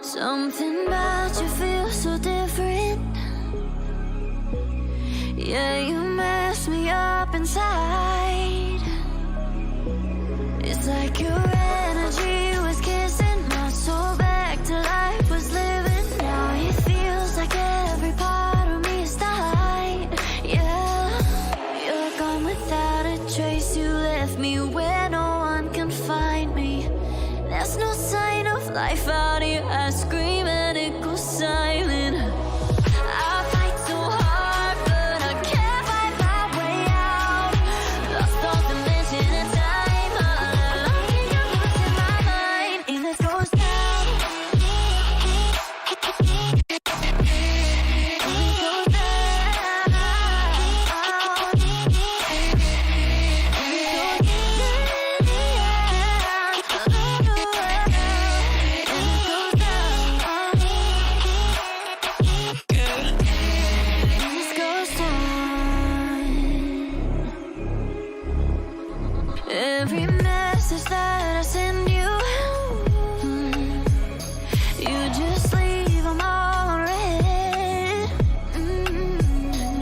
Something about you feels so different. Yeah, you mess me up inside. It's like your energy was kissing my soul back to life, was living. Now it feels like every part of me is died. Yeah, you're gone without a trace. You left me where no one can find me. There's no sign of life out here. I scream and it goes silent. I fight so hard, but I can't find my way out. Lost all dimension and time. I'm losing my mind, and it goes down. It goes every message that I send you, you just leave them all unread.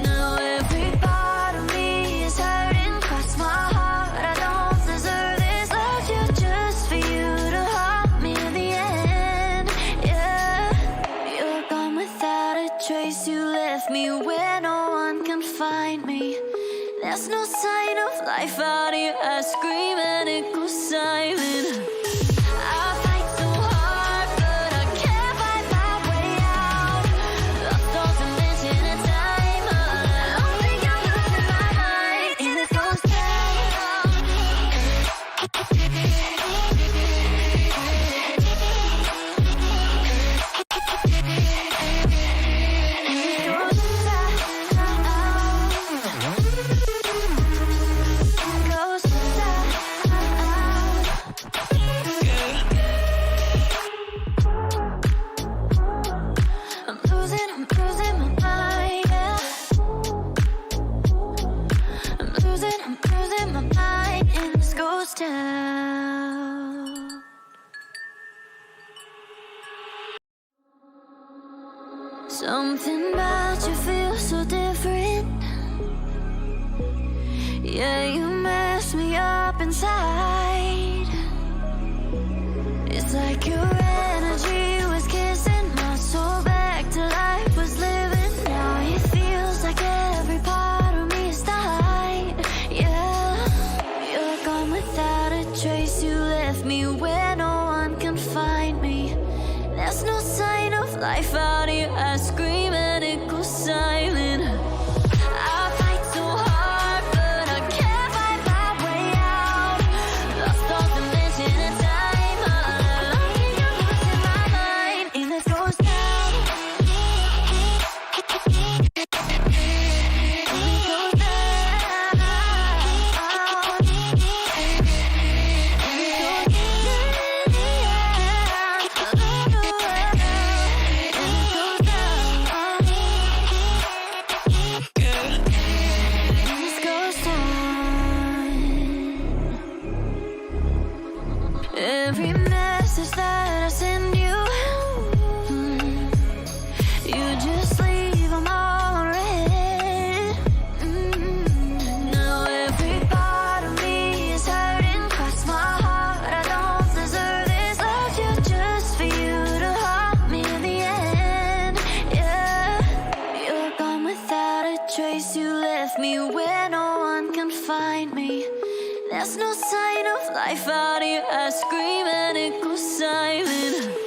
Now every part of me is hurting, cross my heart. I don't deserve this. Loved you just for you to haunt me in the end. Yeah, you're gone without a trace. You left me where no one can find me. There's no sign of life out here. I scream and it goes silent. I fight so hard, but I can't find my way out. Lost all dimension and time. I don't think I'm losing my mind, and it goes down. It goes down. Something about you feels so different. Yeah, you mess me up inside. It's like your energy was kissing my soul back to life, was living. Now it feels like every part of me is died. Yeah, you're gone without a trace. You left me where no one can find me. There's no sign of life out here. I scream and it goes silent. I fight so hard, but I can't find my way out. Lost all dimension and time. I'm losing my mind, and it goes down. It goes down. Every message that I send you, you just leave them all unread. Now every part of me is hurting, cross my heart. I don't deserve this. Loved you just for you to haunt me in the end. Yeah, you're gone without a trace. You left me where no one can find me. There's no sign of life out here. I scream and it goes silent.